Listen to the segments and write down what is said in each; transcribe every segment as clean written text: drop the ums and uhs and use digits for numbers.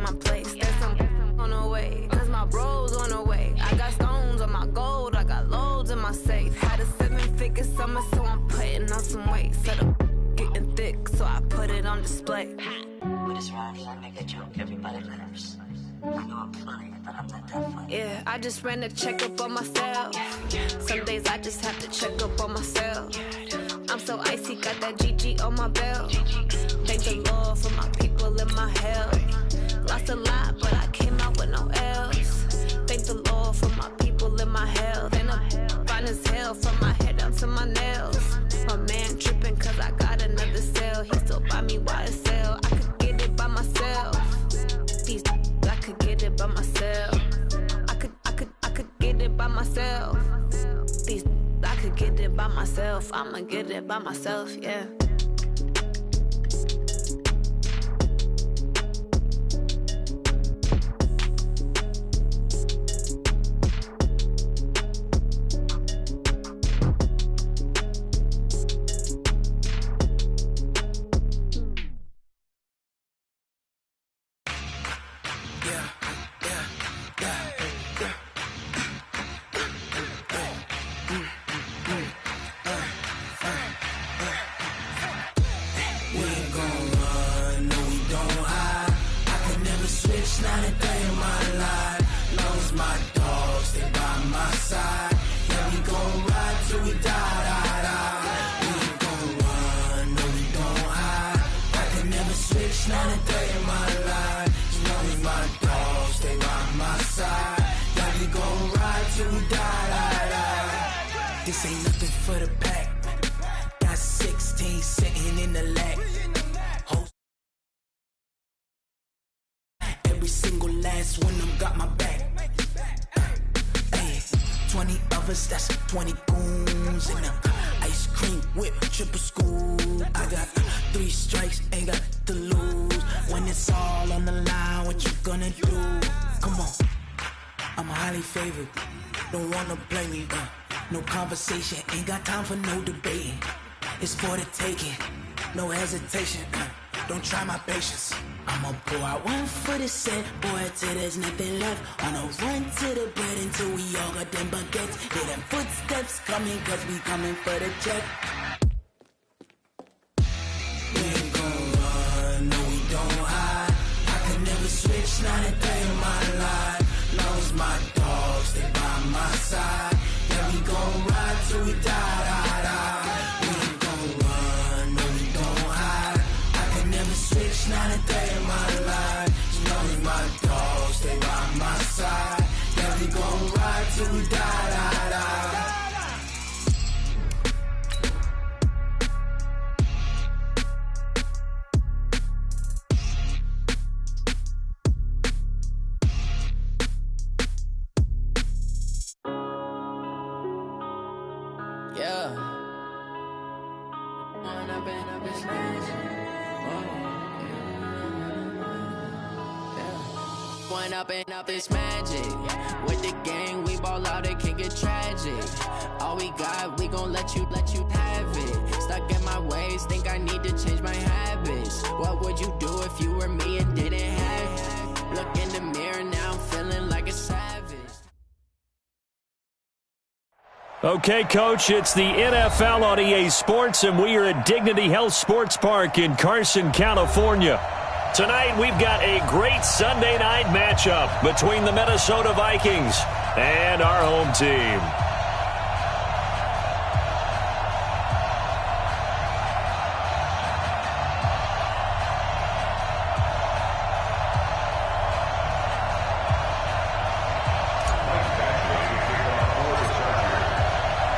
my place. There's some on the way, cause my bro's on the way. I got stones on my gold, I got loads in my safe. Had a 7-figure summer, so I'm putting on some weight. Said I'm getting thick, so I put it on display. With this rhyme, I make a joke, everybody laughs. I know I'm funny, but I'm not that funny. Yeah, I just ran a checkup on myself. Some days I just have to check up on myself. I'm so icy, got that GG on my belt. Thank the Lord for my people in my health. Lost a lot, but I came out with no L's. Thank the Lord for my people in my health. And I'm fine as hell from my head down to my nails. My man tripping cause I got another cell. He still buy me YSL. I could get it by myself. These I could get it by myself. I could get it by myself. These I could get it by myself. I'ma get it by myself, yeah. This ain't nothing for the pack. Got 16 sitting in the lag. Every single last one of them got my back. Hey, 20 of us, that's 20 goons in them. Ice cream whip, triple scoop. I got 3 strikes, ain't got to lose. When it's all on the line, what you gonna do? Come on, I'm highly favored. Don't wanna play me, no conversation, ain't got time for no debating. It's for the taking, no hesitation. Don't try my patience. I'ma pour out one for the set, boy, till there's nothing left. On a run to the bread until we all got them baguettes. Hear them footsteps coming, cause we coming for the check. We ain't gon' run, no we don't hide. I could never switch, not a day in my life. Long as my dogs, they by my side. Yeah, we gon' ride till we die. We ain't gon' run, no we don't hide. I could never switch, not a day in my life. As long as my dogs, they by my side. Yeah, we gon' ride till we die. Up this magic. With the gang, we ball out, it can get tragic. All we got, we gon' let you have it. Stuck in my ways, think I need to change my habits. What would you do if you were me and didn't have it? Look in the mirror, now I'm feeling like a savage. Okay, Coach, it's the NFL on EA Sports, and we are at Dignity Health Sports Park in Carson, California. Tonight, we've got a great Sunday night matchup between the Minnesota Vikings and our home team.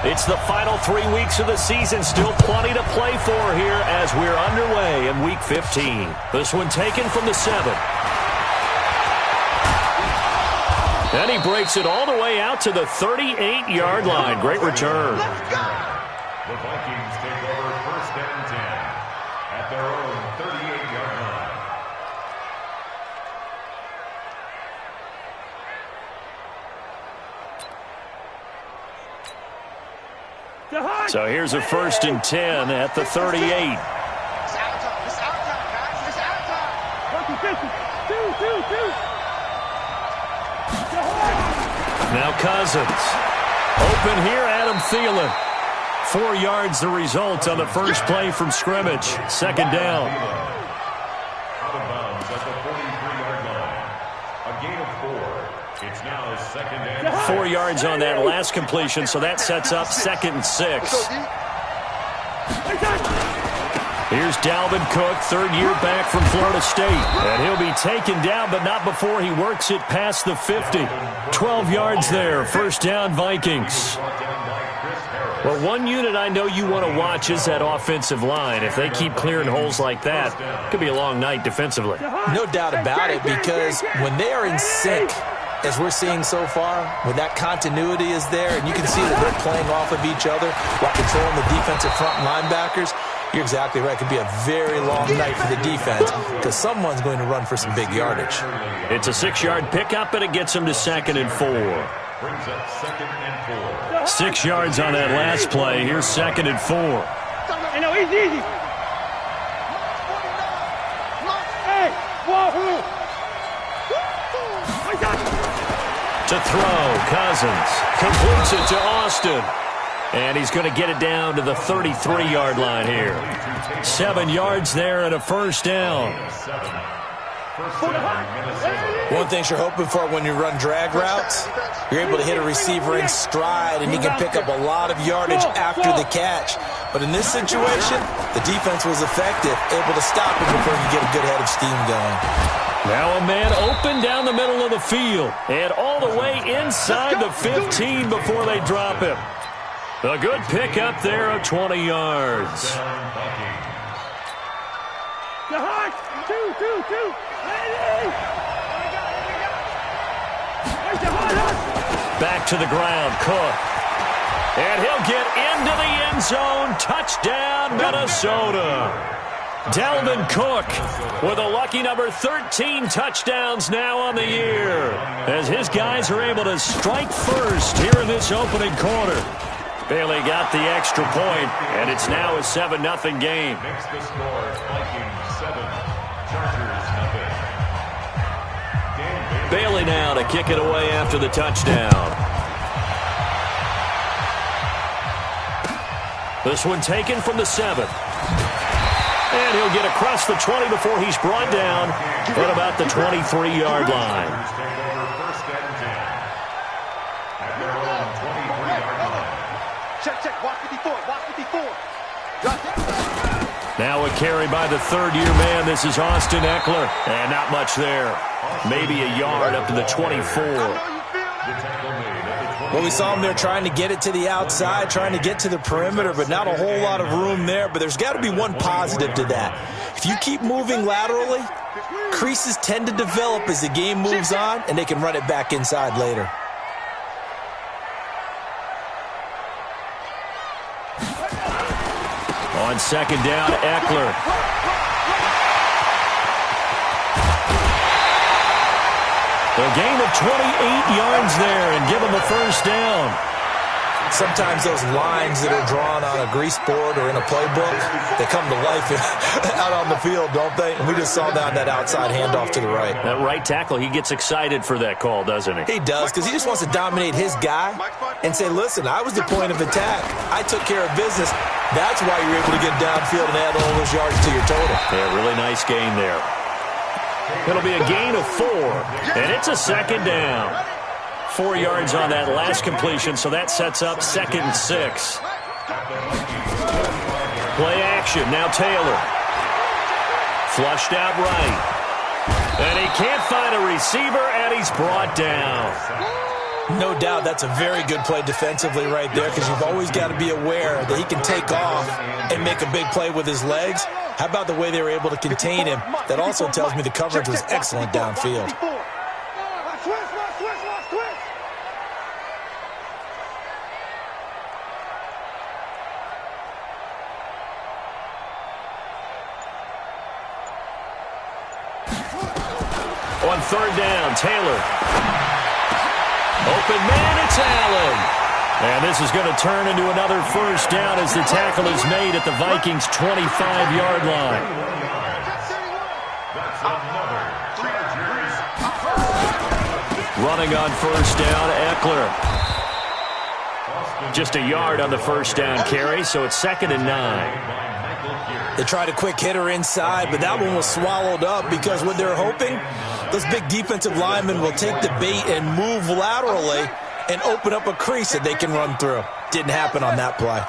It's the final 3 weeks of the season. Still plenty to play for here as we're underway in Week 15. This one taken from the 7. And he breaks it all the way out to the 38-yard line. Great return. Let's go! The Vikings take over 1st and 10 at their own 38-yard line. So here's a 1st and 10 at the 38. It's our time, guys. It's our time. 50, 50, 2. Now Cousins. Open here, Adam Thielen. 4 yards the result on the first play from scrimmage. Second down. Out of bounds at the 43-yard line. A gain of 4. It's now second and 4 yards on that last completion, so that sets up 2nd and 6. Here's Dalvin Cook, third-year back from Florida State. And he'll be taken down, but not before he works it past the 50. 12 yards there, first down Vikings. Well, one unit I know you want to watch is that offensive line. If they keep clearing holes like that, it could be a long night defensively. No doubt about it, because when they are in sync, as we're seeing so far, when that continuity is there, and you can see that they're playing off of each other while controlling the defensive front linebackers, you're exactly right. It could be a very long night for the defense because someone's going to run for some big yardage. It's a 6-yard pickup, and it gets them to 2nd and 4. brings up 2nd and 4. 6 yards on that last play. Here's 2nd and 4. Easy. Hey, to throw, Cousins completes it to Austin. And he's going to get it down to the 33-yard line here. 7 yards there and a first down. One thing you're hoping for when you run drag routes, you're able to hit a receiver in stride, and he can pick up a lot of yardage after the catch. But in this situation, the defense was effective, able to stop him before you get a good head of steam going. Now a man open down the middle of the field and all the way inside the 15 before they drop him. A good pickup there of 20 yards. Back to the ground, Cook. And he'll get into the end zone. Touchdown, Minnesota. Dalvin Cook with a lucky number 13 touchdowns now on the year, as his guys are able to strike first here in this opening quarter. Bailey got the extra point, and it's now a 7-0 game. Makes the score Vikings 7, Chargers 0. Bailey now to kick it away after the touchdown. This one taken from the 7. And he'll get across the 20 before he's brought down at about the 23-yard line. Now a carry by the third-year man. This is Austin Eckler. And not much there. Maybe a yard up to the 24. Well, we saw him there trying to get it to the outside, trying to get to the perimeter, but not a whole lot of room there. But there's got to be one positive to that. If you keep moving laterally, creases tend to develop as the game moves on, and they can run it back inside later. On second down, Eckler. A gain of 28 yards there and give him a first down. Sometimes those lines that are drawn on a grease board or in a playbook, they come to life out on the field, don't they? And we just saw that outside handoff to the right. That right tackle, he gets excited for that call, doesn't he? He does, because he just wants to dominate his guy and say, listen, I was the point of attack. I took care of business. That's why you're able to get downfield and add all those yards to your total. Yeah, really nice gain there. It'll be a gain of 4, and it's a second down. 4 yards on that last completion, so that sets up 2nd and 6. Play action, now Taylor. Flushed out right. And he can't find a receiver, and he's brought down. No doubt that's a very good play defensively right there, because you've always got to be aware that he can take off and make a big play with his legs. How about the way they were able to contain him? That also tells me the coverage was excellent downfield. On third down, Taylor. Open man, it's Allen. And this is going to turn into another first down as the tackle is made at the Vikings' 25-yard line. That's another Chargers Running on first down, Eckler. Just a yard on the first down carry, so it's 2nd and 9. They tried a quick hitter inside, but that one was swallowed up because what they're hoping, those big defensive linemen will take the bait and move laterally and open up a crease that they can run through. Didn't happen on that play.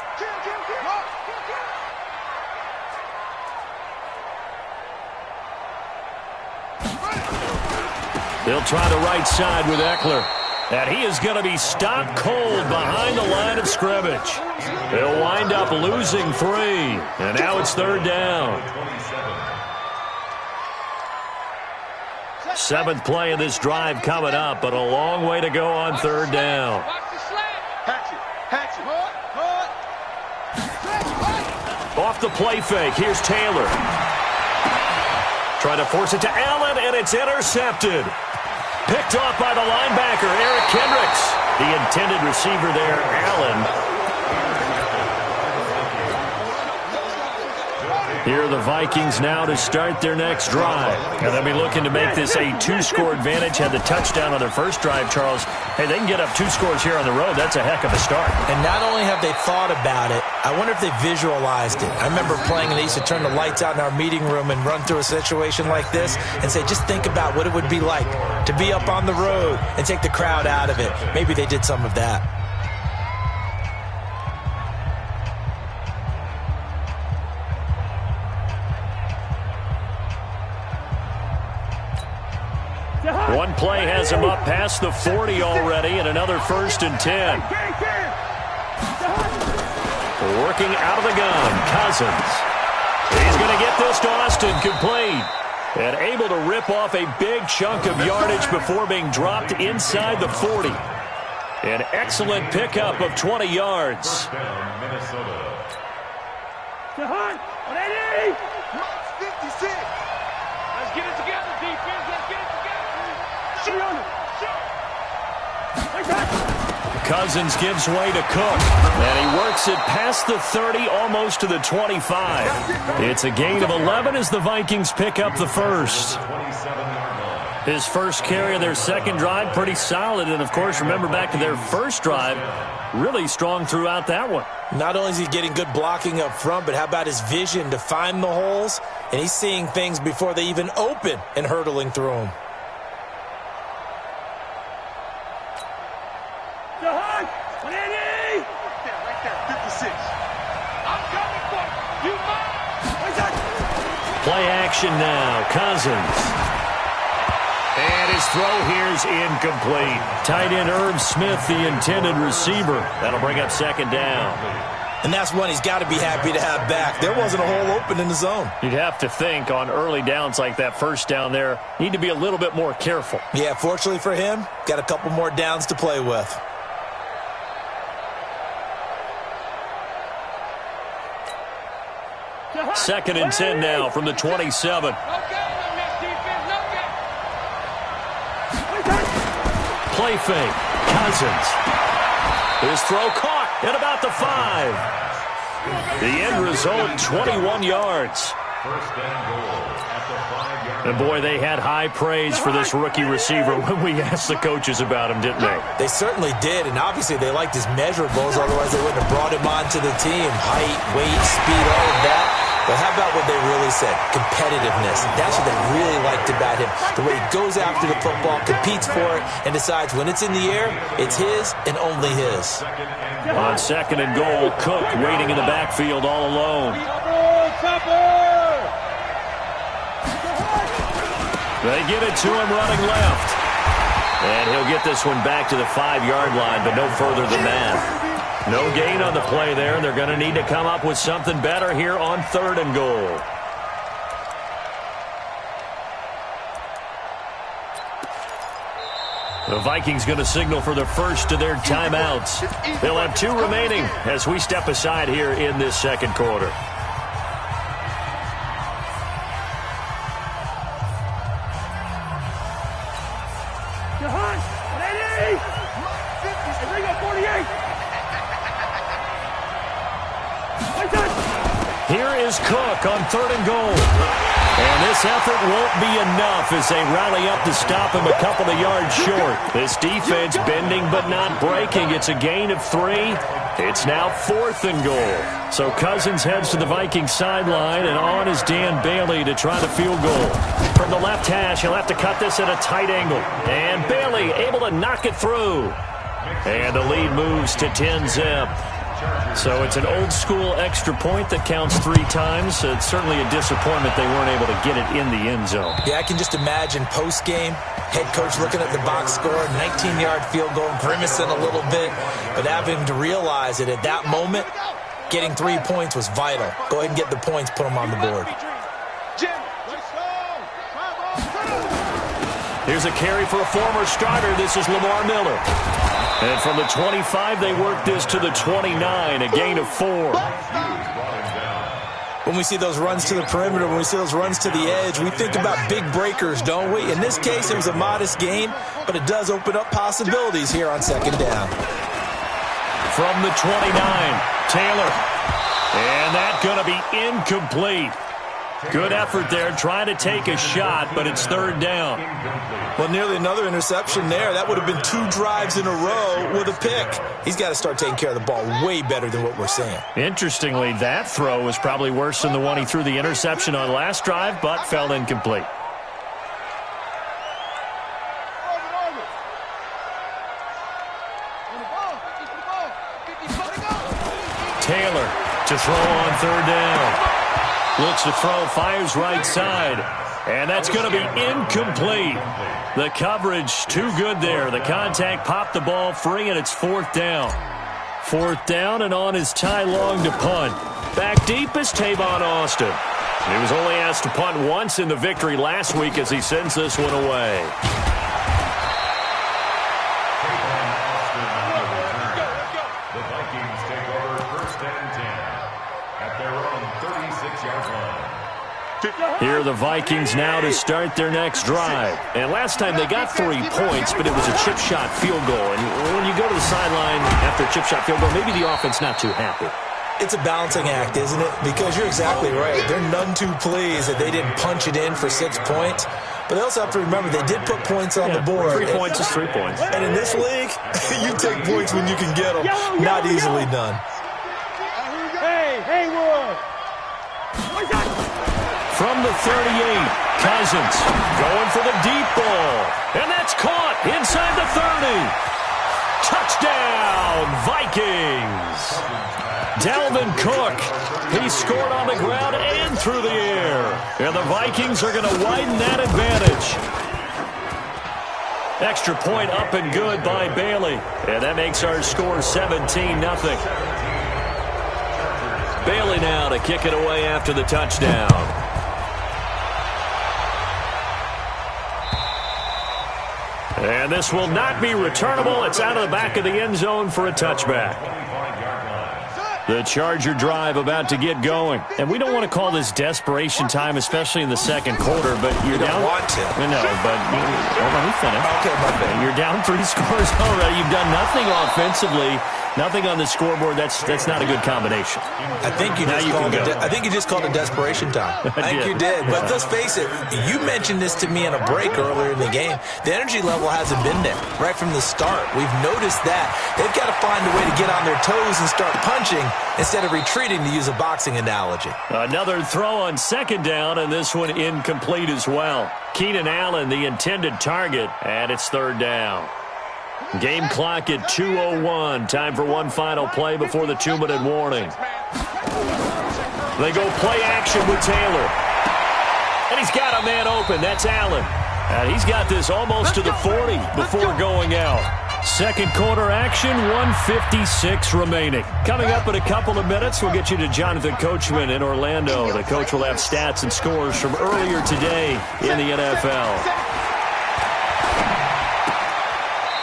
They'll try the right side with Eckler. And he is going to be stopped cold behind the line of scrimmage. They'll wind up losing 3. And now it's 3rd down. 7th play of this drive coming up, but a long way to go on 3rd down. Off the play fake, here's Taylor. Trying to force it to Allen, and it's intercepted. Picked off by the linebacker, Eric Kendricks. The intended receiver there, Allen. Here are the Vikings now to start their next drive. And they'll be looking to make this a 2-score advantage. Had the touchdown on their first drive, Charles. Hey, they can get up 2 scores here on the road. That's a heck of a start. And not only have they thought about it, I wonder if they visualized it. I remember playing, and they used to turn the lights out in our meeting room and run through a situation like this and say, just think about what it would be like to be up on the road and take the crowd out of it. Maybe they did some of that. One play has him up past the 40 already, and another 1st and 10. Working out of the gun, Cousins. He's going to get this to Austin, complete. And able to rip off a big chunk of yardage before being dropped inside the 40. An excellent pickup of 20 yards. Let's get it together, defense. Let's get it together. Cousins gives way to Cook, and he works it past the 30, almost to the 25. It's a gain of 11 as the Vikings pick up the first. His first carry of their second drive, pretty solid. And, of course, remember back to their first drive, really strong throughout that one. Not only is he getting good blocking up front, but how about his vision to find the holes? And he's seeing things before they even open and hurtling through them. Play action now, Cousins. And his throw here's incomplete. Tight end Irv Smith, the intended receiver. That'll bring up 2nd down. And that's one he's got to be happy to have back. There wasn't a hole open in the zone. You'd have to think on early downs like that first down there, need to be a little bit more careful. Yeah, fortunately for him, got a couple more downs to play with. Second and 10 now from the 27. Play fake. Cousins. His throw caught at about the 5. The end result, 21 yards. And, boy, they had high praise for this rookie receiver when we asked the coaches about him, didn't they? They certainly did, and obviously they liked his measurables. Otherwise, they wouldn't have brought him onto the team. Height, weight, speed, all of that. But how about what they really said? Competitiveness. That's what they really liked about him. The way he goes after the football, competes for it, and decides when it's in the air, it's his and only his. On 2nd and goal, Cook waiting in the backfield all alone. They give it to him running left. And he'll get this one back to the 5-yard line, but no further than that. No gain on the play there. They're going to need to come up with something better here on 3rd and goal. The Vikings going to signal for the first of their timeouts. They'll have 2 remaining as we step aside here in this second quarter. Here is Cook on 3rd and goal. And this effort won't be enough as they rally up to stop him a couple of yards short. This defense bending but not breaking. It's a gain of 3. It's now 4th and goal. So Cousins heads to the Vikings sideline, and on is Dan Bailey to try the field goal. From the left hash, he'll have to cut this at a tight angle. And Bailey able to knock it through. And the lead moves to 10-zip. So it's an old-school extra point that counts 3 times. So it's certainly a disappointment they weren't able to get it in the end zone. Yeah, I can just imagine post-game, head coach looking at the box score, 19-yard field goal, grimacing a little bit, but having to realize that at that moment, getting 3 points was vital. Go ahead and get the points, put them on the board. Here's a carry for a former starter. This is Lamar Miller. And from the 25, they work this to the 29, a gain of 4. When we see those runs to the perimeter, when we see those runs to the edge, we think about big breakers, don't we? In this case, it was a modest gain, but it does open up possibilities here on 2nd down. From the 29, Taylor. And that's going to be incomplete. Good effort there, trying to take a shot, but it's 3rd down. Well, nearly another interception there. That would have been 2 drives in a row with a pick. He's got to start taking care of the ball way better than what we're seeing. Interestingly, that throw was probably worse than the one he threw the interception on last drive, but fell incomplete. Taylor to throw on 3rd down. Looks to throw, fires right side. And that's going to be incomplete. The coverage too good there. The contact popped the ball free, and it's 4th down. 4th down, and on is Ty Long to punt. Back deep is Tavon Austin. He was only asked to punt once in the victory last week as he sends this one away. The Vikings take over 1st and 10 at their own 36-yard line. Here are the Vikings now to start their next drive. And last time they got 3 points, but it was a chip shot field goal. And when you go to the sideline after a chip shot field goal, maybe the offense not too happy. It's a balancing act, isn't it? Because you're exactly right. They're none too pleased that they didn't punch it in for 6 points. But they also have to remember they did put points on the board. 3 points is 3 points. And in this league, you take points when you can get them. Not easily done. Hey, Haywood! From the 38, Cousins going for the deep ball. And that's caught inside the 30. Touchdown, Vikings. Dalvin Cook, he scored on the ground and through the air. And the Vikings are going to widen that advantage. Extra point up and good by Bailey. And that makes our score 17-0. Bailey now to kick it away after the touchdown. And this will not be returnable. It's out of the back of the end zone for a touchback. The Charger drive about to get going. And we don't want to call this desperation time, especially in the 2nd quarter, but you're down. You don't want to. No, but let me finish. Okay, my bad. You're down 3 scores already. You've done nothing offensively. Nothing on the scoreboard. That's not a good combination. I think you just called it desperation time. I think you did. But let's face it, you mentioned this to me in a break earlier in the game. The energy level hasn't been there right from the start. We've noticed that. They've got to find a way to get on their toes and start punching instead of retreating, to use a boxing analogy. Another throw on 2nd down, and this one incomplete as well. Keenan Allen, the intended target, and it's 3rd down. Game clock at 2:01. Time for one final play before the 2-minute warning. They go play action with Taylor. And he's got a man open. That's Allen. And he's got this almost to the 40 before going out. 2nd quarter action, 1:56 remaining. Coming up in a couple of minutes, we'll get you to Jonathan Coachman in Orlando. The coach will have stats and scores from earlier today in the NFL.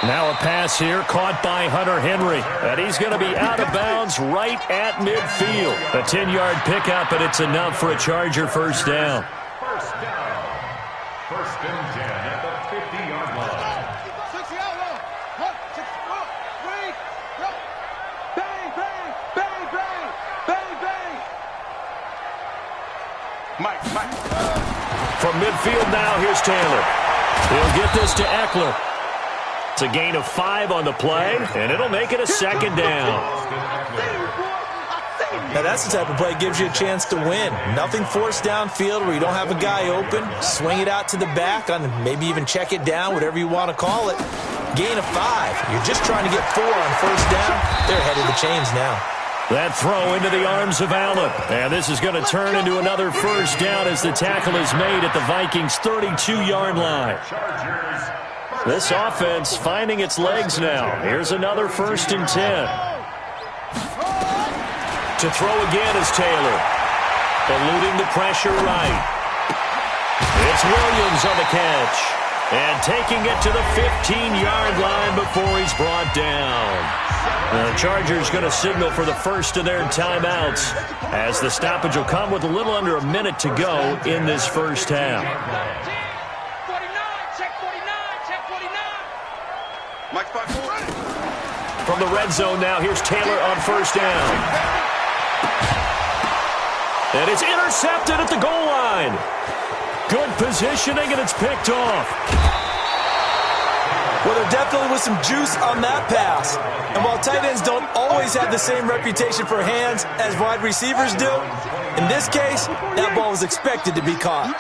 Now a pass here caught by Hunter Henry. And he's going to be out of bounds right at midfield. A 10-yard pickup, and it's enough for a Charger 1st down. 1st down. 1st and 10 at the 50-yard line. Bang, bang, bang, bang, bang, bang. Mike. From midfield now, here's Taylor. He'll get this to Eckler. It's a gain of 5 on the play, and it'll make it a second down. Now, that's the type of play that gives you a chance to win. Nothing forced downfield where you don't have a guy open. Swing it out to the back, on maybe even check it down, whatever you want to call it. Gain of 5. You're just trying to get 4 on first down. They're ahead of the chains now. That throw into the arms of Allen. And this is going to turn into another first down as the tackle is made at the Vikings' 32-yard line. This offense finding its legs now. Here's another 1st and 10. To throw again is Taylor. Eluding the pressure right. It's Williams on the catch. And taking it to the 15-yard line before he's brought down. The Chargers going to signal for the first of their timeouts as the stoppage will come with a little under a minute to go in this first half. From the red zone now, here's Taylor on first down. And it's intercepted at the goal line. Good positioning, and it's picked off. Well, there definitely was some juice on that pass. And while tight ends don't always have the same reputation for hands as wide receivers do, in this case, that ball was expected to be caught.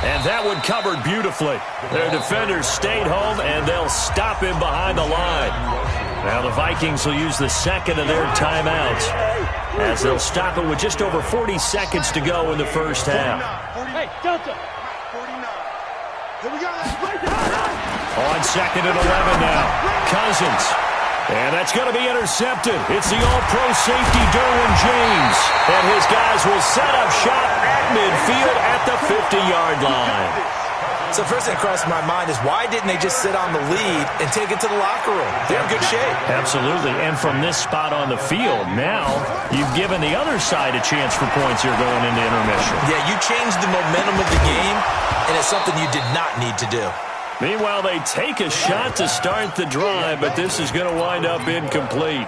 And that one covered beautifully. Their defenders stayed home, and they'll stop him behind the line. Now the Vikings will use the second of their timeouts as they'll stop it with just over 40 seconds to go in the first half. Hey, Delta. 49. Here we go. On 2nd and 11 now. Cousins. And that's going to be intercepted. It's the all-pro safety Derwin James. And his guys will set up shop at midfield at the 50-yard line. So first thing that crossed my mind is why didn't they just sit on the lead and take it to the locker room? They're in good shape. Absolutely. And from this spot on the field, now you've given the other side a chance for points here going into intermission. Yeah, you changed the momentum of the game, and it's something you did not need to do. Meanwhile, they take a shot to start the drive, but this is going to wind up incomplete.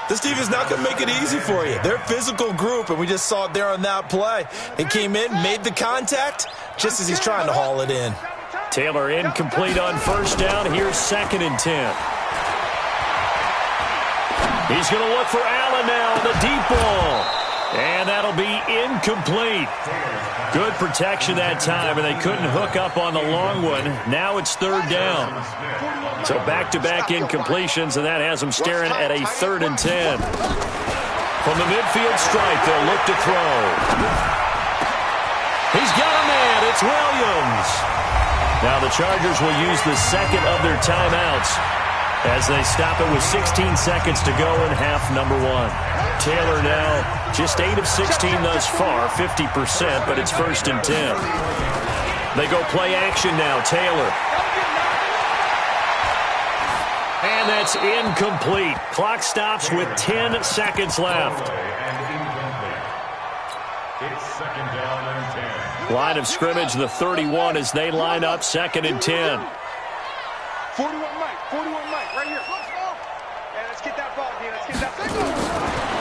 This team is not going to make it easy for you. They're a physical group, and we just saw it there on that play. They came in, made the contact, just as he's trying to haul it in. Taylor incomplete on first down. Here's 2nd and 10. He's going to look for Allen now on the deep ball. And that'll be incomplete. Good protection that time, and they couldn't hook up on the long one. Now it's 3rd down. So back-to-back incompletions, and that has them staring at a 3rd and 10. From the midfield stripe, they'll look to throw. He's got a man. It's Williams. Now the Chargers will use the second of their timeouts as they stop it with 16 seconds to go in half number 1. Taylor now just 8 of 16 thus far, 50%, but it's 1st and 10. They go play action now. Taylor. And that's incomplete. Clock stops with 10 seconds left. It's 2nd down and 10. Line of scrimmage, the 31 as they line up 2nd and 10. 41 Mike, right here. And let's get that ball again. Let's get that ball.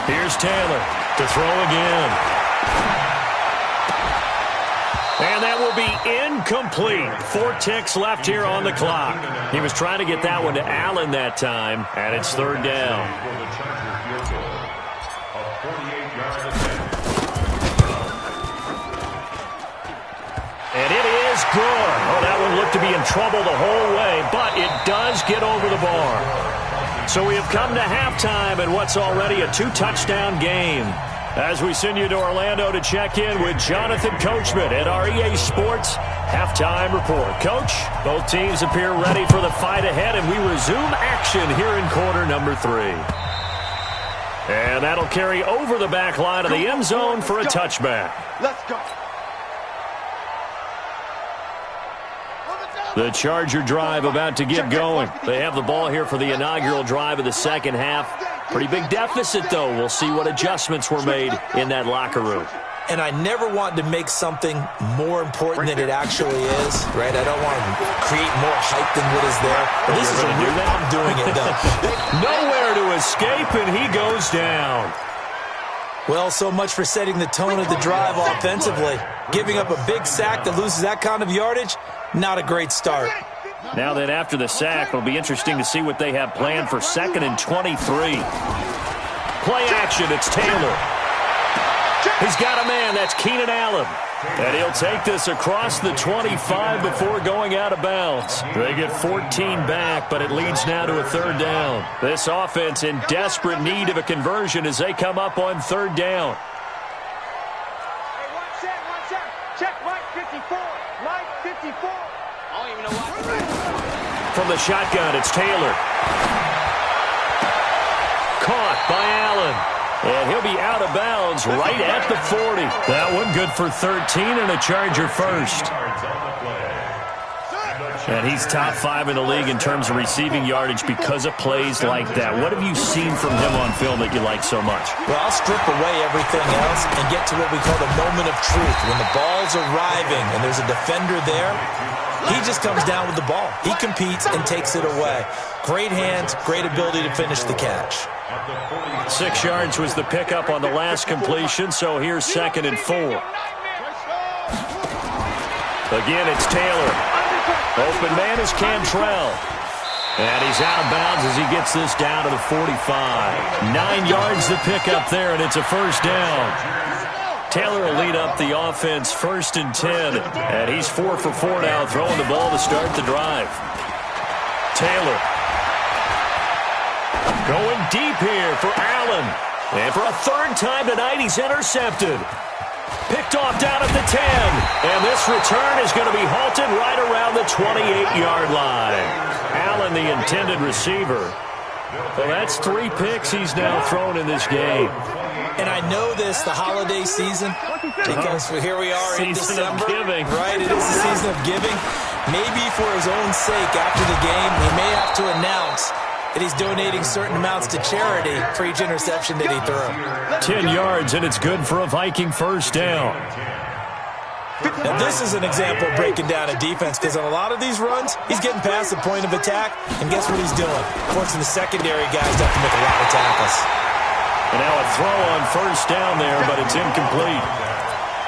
Here's Taylor to throw again. And that will be incomplete. 4 ticks left here on the clock. He was trying to get that one to Allen that time, and it's 3rd down. For the Charger field goal, a 48-yard attempt. And it is good. Oh, that one looked to be in trouble the whole way, but it does get over the bar. So we have come to halftime in what's already a 2-touchdown game. As we send you to Orlando to check in with Jonathan Coachman at our EA Sports Halftime Report. Coach, both teams appear ready for the fight ahead, and we resume action here in quarter number 3. And that'll carry over the back line of the end zone for a touchback. Let's go. The Charger drive about to get going. They have the ball here for the inaugural drive of the second half. Pretty big deficit, though. We'll see what adjustments were made in that locker room. And I never want to make something more important than it actually is, right? I don't want to create more hype than what is there. But this is a real, I'm doing it, though. Nowhere to escape, and he goes down. Well, so much for setting the tone of the drive offensively. Giving up a big sack that loses that kind of yardage, not a great start. Now then, after the sack, it'll be interesting to see what they have planned for 2nd and 23. Play action, it's Taylor. He's got a man, that's Keenan Allen. And he'll take this across the 25 before going out of bounds. They get 14 back, but it leads now to a 3rd down. This offense in desperate need of a conversion as they come up on 3rd down. Hey, one set. Check Mike 54. Mike 54. I don't even know why. From the shotgun, it's Taylor. Caught by Allen. And he'll be out of bounds right at the 40. That one good for 13 and a Charger first. And he's top 5 in the league in terms of receiving yardage because of plays like that. What have you seen from him on film that you like so much? Well, I'll strip away everything else and get to what we call the moment of truth. When the ball's arriving and there's a defender there, he just comes down with the ball. He competes and takes it away. Great hands, great ability to finish the catch. 6 yards was the pickup on the last completion, so here's 2nd and 4. Again, it's Taylor. Open man is Cantrell. And he's out of bounds as he gets this down to the 45. 9 yards to pick up there, and it's a 1st down. Taylor will lead up the offense 1st and 10. And he's 4 for 4 now, throwing the ball to start the drive. Taylor. Going deep here for Allen. And for a 3rd time tonight, he's intercepted. Picked off down at the 10. And this return is going to be halted right around the 28-yard line. Allen, the intended receiver. Well, that's 3 picks he's now thrown in this game. And I know this, the holiday season, because here we are in December. Season of giving. Right, it is the season of giving. Maybe for his own sake after the game, he may have to announce that he's donating certain amounts to charity for each interception that he threw. 10 yards, and it's good for a Viking 1st down. Now, this is an example of breaking down a defense, because on a lot of these runs, he's getting past the point of attack, and guess what he's doing? Forcing the secondary guys to have to make a lot of tackles. And now a throw on 1st down there, but it's incomplete.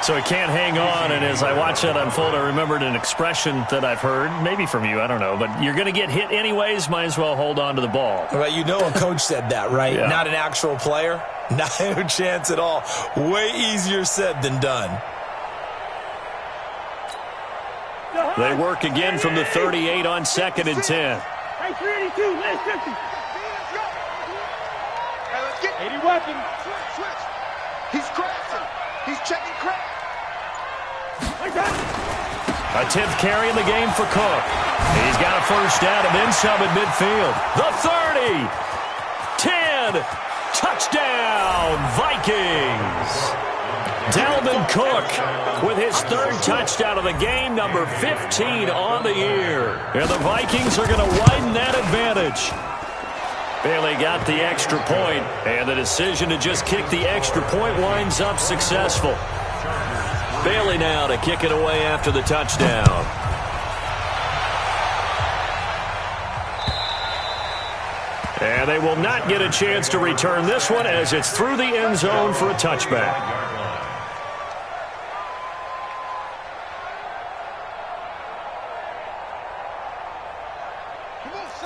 So he can't hang on, and as I watch that unfold, I remembered an expression that I've heard, maybe from you, I don't know, but you're going to get hit anyways, might as well hold on to the ball. Well, you know a coach said that, right? Yeah. Not an actual player. Not a chance at all. Way easier said than done. They work again from the 38 on 2nd and 10. Hey, 382, lane 50. Hey, let's get 80 weapon. Switch. He's crashing. He's checking crack. A 10th carry in the game for Cook. He's got a 1st down and then some at midfield. The 30. 10. Touchdown, Vikings. Dalvin Cook with his 3rd touchdown of the game, number 15 on the year. And the Vikings are going to widen that advantage. Bailey got the extra point, and the decision to just kick the extra point winds up successful. Bailey now to kick it away after the touchdown. And they will not get a chance to return this one as it's through the end zone for a touchback.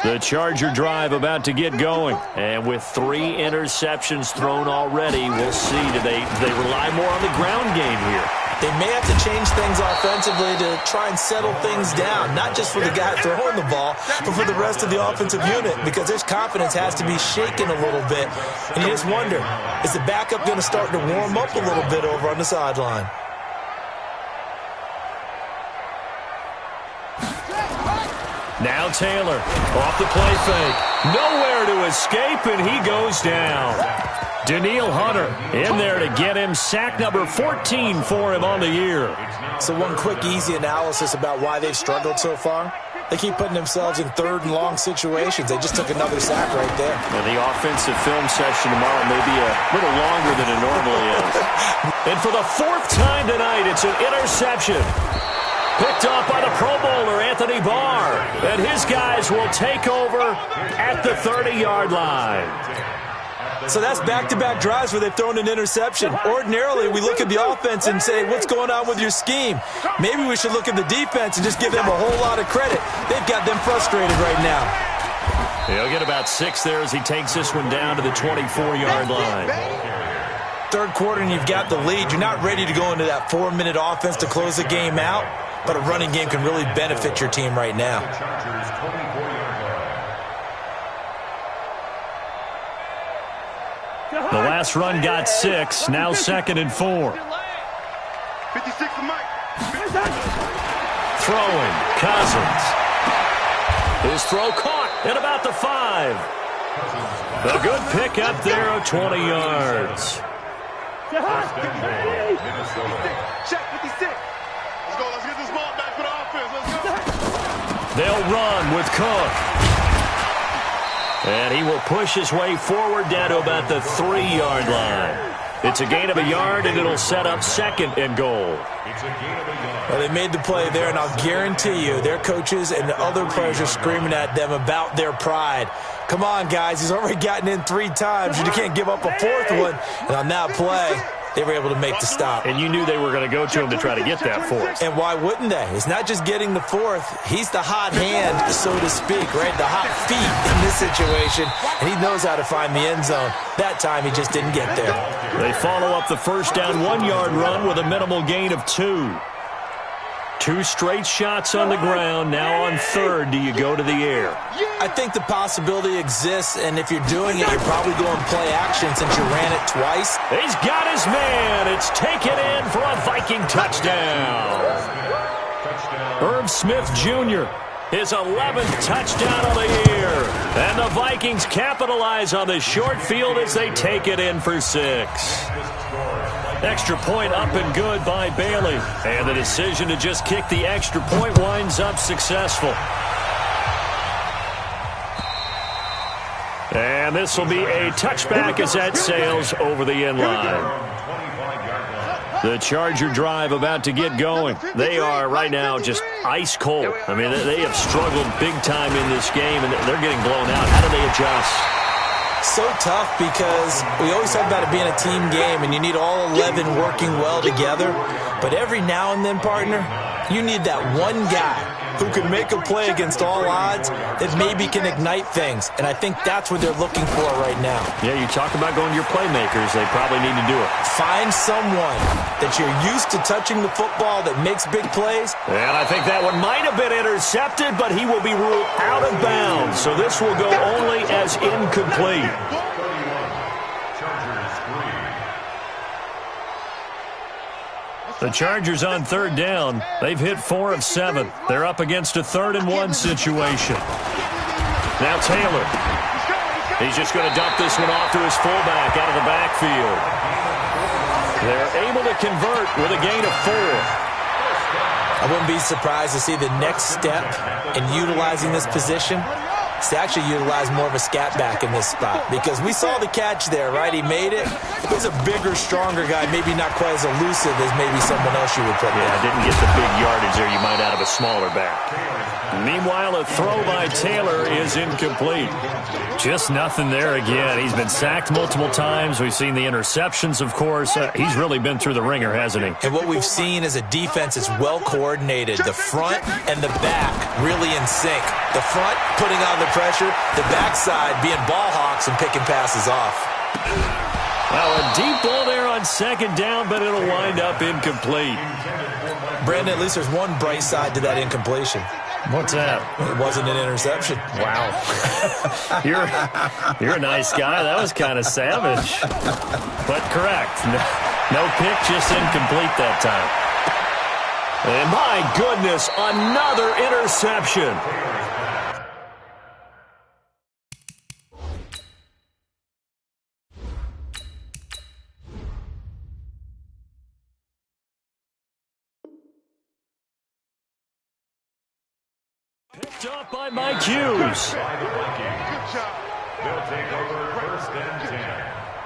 The Charger drive about to get going. And with 3 interceptions thrown already, we'll see. Do they rely more on the ground game here? They may have to change things offensively to try and settle things down, not just for the guy throwing the ball, but for the rest of the offensive unit, because his confidence has to be shaken a little bit. And you just wonder, is the backup going to start to warm up a little bit over on the sideline? Now Taylor off the play fake. Nowhere to escape, and he goes down. Danielle Hunter in there to get him sack number 14 for him on the year. So one quick, easy analysis about why they've struggled so far. They keep putting themselves in 3rd and long situations. They just took another sack right there. And the offensive film session tomorrow may be a little longer than it normally is. And for the 4th time tonight, it's an interception. Picked off by the Pro Bowler, Anthony Barr. And his guys will take over at the 30-yard line. So that's back-to-back drives where they've thrown an interception. Ordinarily, we look at the offense and say, what's going on with your scheme? Maybe we should look at the defense and just give them a whole lot of credit. They've got them frustrated right now. He'll get about 6 there as he takes this one down to the 24-yard line. Third quarter and you've got the lead. You're not ready to go into that 4-minute offense to close the game out, but a running game can really benefit your team right now. The last run got 6, now 2nd and 4. 56 to Mike. Throwing, Cousins. His throw caught at about the 5. A good pick up there of 20 yards. Check 56. Let's go. Let's get this ball back for the offense. Let's go. They'll run with Cook. And he will push his way forward down to about the 3-yard line. It's a gain of a yard, and it'll set up 2nd and goal. Well, they made the play there, and I'll guarantee you their coaches and the other players are screaming at them about their pride. Come on, guys. He's already gotten in 3 times. You can't give up a 4th one. And on that play, they were able to make the stop. And you knew they were going to go to him to try to get that 4th. And why wouldn't they? It's not just getting the 4th. He's the hot hand, so to speak, right? The hot feet in this situation. And he knows how to find the end zone. That time, he just didn't get there. They follow up the first down 1-yard run with a minimal gain of 2. 2 straight shots on the ground. Now on 3rd, do you go to the air? I think the possibility exists, and if you're doing it, you're probably going play action since you ran it twice. He's got his man. It's taken in for a Viking touchdown. Herb Smith Jr., his 11th touchdown of the year. And the Vikings capitalize on the short field as they take it in for 6. Extra point up and good by Bailey. And the decision to just kick the extra point winds up successful. And this will be a touchback as that sails over the end line. The Charger drive about to get going. They are right now just ice cold. I mean, they have struggled big time in this game, and they're getting blown out. How do they adjust? So tough because we always talk about it being a team game, and you need all 11 working well together. But every now and then, partner, you need that one guy who can make a play against all odds that maybe can ignite things. And I think that's what they're looking for right now. Yeah, you talk about going to your playmakers. They probably need to do it. Find someone that you're used to touching the football that makes big plays. And I think that one might have been intercepted, but he will be ruled out of bounds. So this will go only as incomplete. The Chargers on 3rd down. They've hit 4 of 7. They're up against a 3rd and 1 situation. Now Taylor. He's just going to dump this one off to his fullback out of the backfield. They're able to convert with a gain of 4. I wouldn't be surprised to see the next step in utilizing this position is to actually utilize more of a scat back in this spot, because we saw the catch there, right? He made it. He's a bigger, stronger guy, maybe not quite as elusive as maybe someone else you would put there. Yeah, didn't get the big yardage there you might out of a smaller back. Meanwhile, a throw by Taylor is incomplete. Just nothing there again. He's been sacked multiple times. We've seen the interceptions, of course. He's really been through the ringer, hasn't he? And what we've seen is a defense that's well coordinated. The front and the back really in sync. The front putting on the pressure, the backside being ball hawks and picking passes off. Well, a deep ball there on 2nd down, but it'll wind up incomplete. Brandon, at least there's one bright side to that incompletion. What's that? It wasn't an interception. Wow. You're a nice guy. That was kind of savage. But correct. No pick, just incomplete that time. And my goodness, another interception. Picked up by Mike Hughes. They'll take over 1st and 10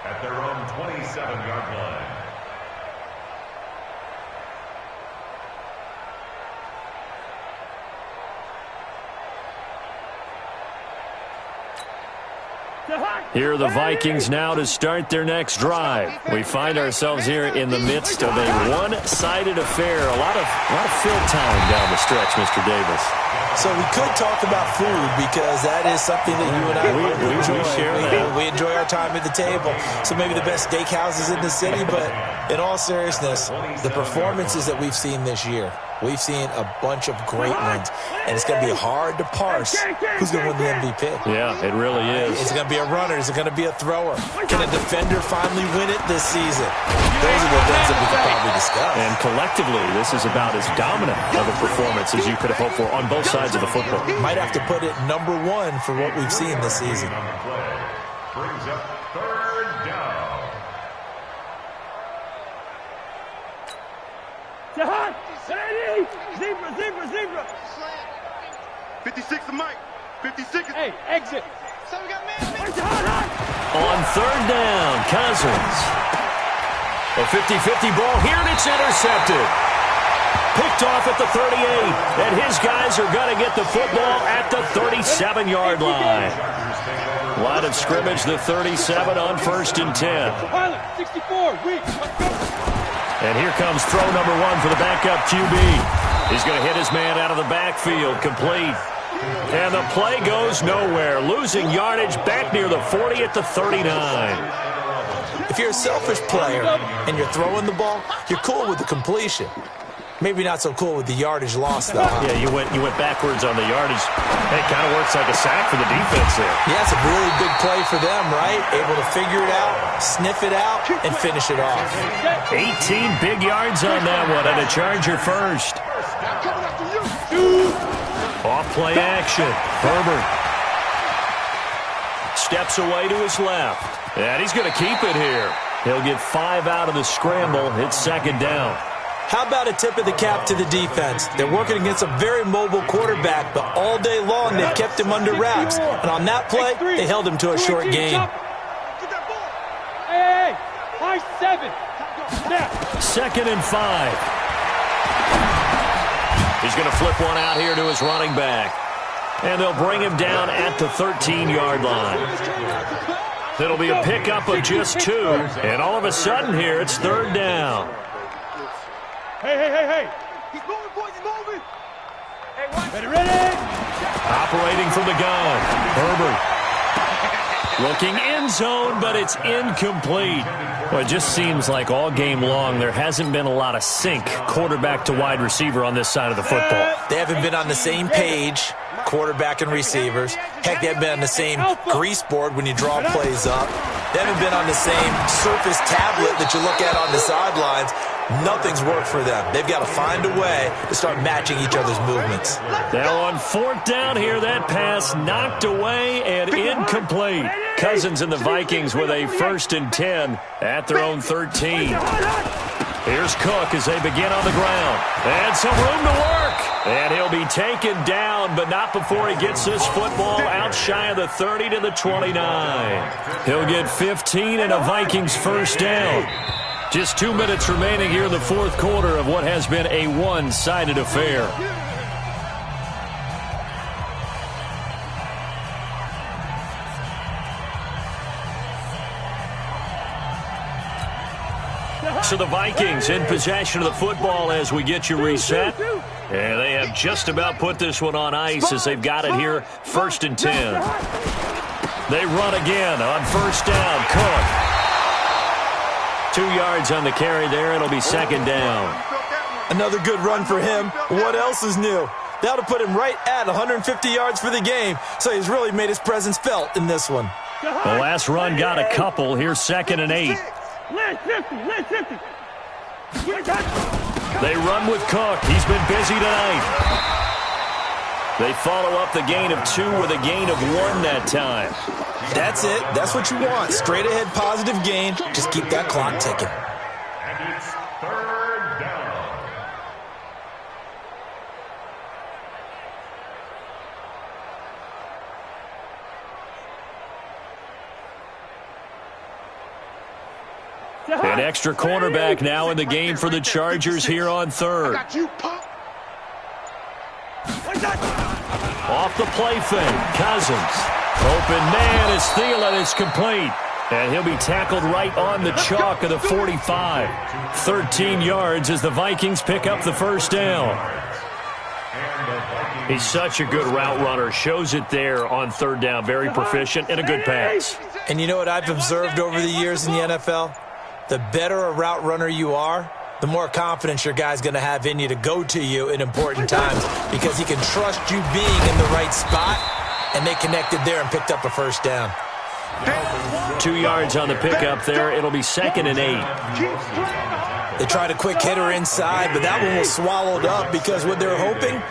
at their own 27-yard line. Here are the Vikings now to start their next drive. We find ourselves here in the midst of a one-sided affair. A lot of fill time down the stretch, Mr. Davis. So we could talk about food because that is something that you and I enjoy. We share that. We enjoy our time at the table. So maybe the best steakhouses in the city, but in all seriousness, the performances that we've seen this year, we've seen a bunch of great ones, and it's going to be hard to parse who's going to win the MVP. Yeah, it really is. Is it going to be a runner? Is it going to be a thrower? Can a defender finally win it this season? Those are the things that we could probably discuss. And collectively, this is about as dominant of a performance as you could have hoped for on both sides of the football. Might have to put it number one for what we've seen this season. Brings up third down. Jahan, ready? Zebra. 56 to Mike. 56. Hey, exit. On third down, Cousins. A 50-50 ball here, and it's intercepted. Picked off at the 38, and his guys are going to get the football at the 37-yard line. Line of scrimmage, the 37 on 1st and 10. 64, And here comes throw number 1 for the backup QB. He's going to hit his man out of the backfield, complete. And the play goes nowhere, losing yardage back near the 40 at the 39. If you're a selfish player and you're throwing the ball, you're cool with the completion. Maybe not so cool with the yardage loss, though. Huh? Yeah, you went backwards on the yardage. It kind of works like a sack for the defense there. Yeah, it's a really big play for them, right? Able to figure it out, sniff it out, and finish it off. 18 big yards on that one, and a Charger first. Off play action. Herbert steps away to his left. And he's going to keep it here. He'll get 5 out of the scramble. It's second down. How about a tip of the cap to the defense? They're working against a very mobile quarterback, but all day long they've kept him under wraps. And on that play, they held him to a short gain. Hey, 5-7. Second and 5. He's going to flip one out here to his running back. And they'll bring him down at the 13-yard line. It'll be a pickup of just 2. And all of a sudden here, it's third down. Hey. He's moving, boys, he's moving. Hey, ready? Operating from the gun. Herbert. Looking end zone, but it's incomplete. Well, it just seems like all game long there hasn't been a lot of sync quarterback to wide receiver on this side of the football. They haven't been on the same page, quarterback and receivers. Heck, they haven't been on the same grease board when you draw plays up. They haven't been on the same surface tablet that you look at on the sidelines. Nothing's worked for them. They've got to find a way to start matching each other's movements. Now on fourth down here, that pass knocked away and incomplete. Cousins and the Vikings with a 1st and 10 at their own 13. Here's Cook as they begin on the ground. And some room to work. And he'll be taken down, but not before he gets this football out shy of the 30 to the 29. He'll get 15 and a Vikings first down. Just 2 minutes remaining here in the fourth quarter of what has been a one-sided affair. So the Vikings in possession of the football as we get you reset. And they have just about put this one on ice as they've got it here, 1st and 10. They run again on first down. Cook. 2 yards on the carry there. It'll be second down. Another good run for him. What else is new? That'll put him right at 150 yards for the game. So he's really made his presence felt in this one. The last run got a couple. Here's 2nd and 8. They run with Cook. He's been busy tonight. They follow up the gain of 2 with a gain of 1 that time. That's it. That's what you want. Straight ahead positive gain. Just keep that clock ticking. And it's third down. An extra cornerback now in the game for the Chargers here on third. Off the play fake, Cousins. Open man is Thielen. It's complete. And he'll be tackled right on the chalk of the 45. 13 yards as the Vikings pick up the first down. He's such a good route runner. Shows it there on third down. Very proficient and a good pass. And you know what I've observed over the years in the NFL? The better a route runner you are, the more confidence your guy's going to have in you to go to you in important times because he can trust you being in the right spot, and they connected there and picked up a first down. 2 yards on the pickup there. It'll be 2nd and 8. They tried a quick hitter inside, but that one was swallowed up because what they're hoping,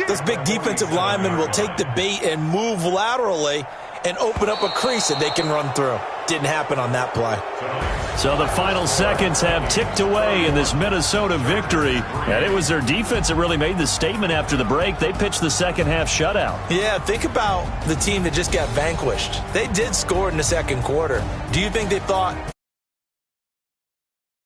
those big defensive linemen will take the bait and move laterally and open up a crease that they can run through. Didn't happen on that play. So the final seconds have ticked away in this Minnesota victory. And it was their defense that really made the statement after the break. They pitched the second half shutout. Yeah, think about the team that just got vanquished. They did score in the second quarter. Do you think they thought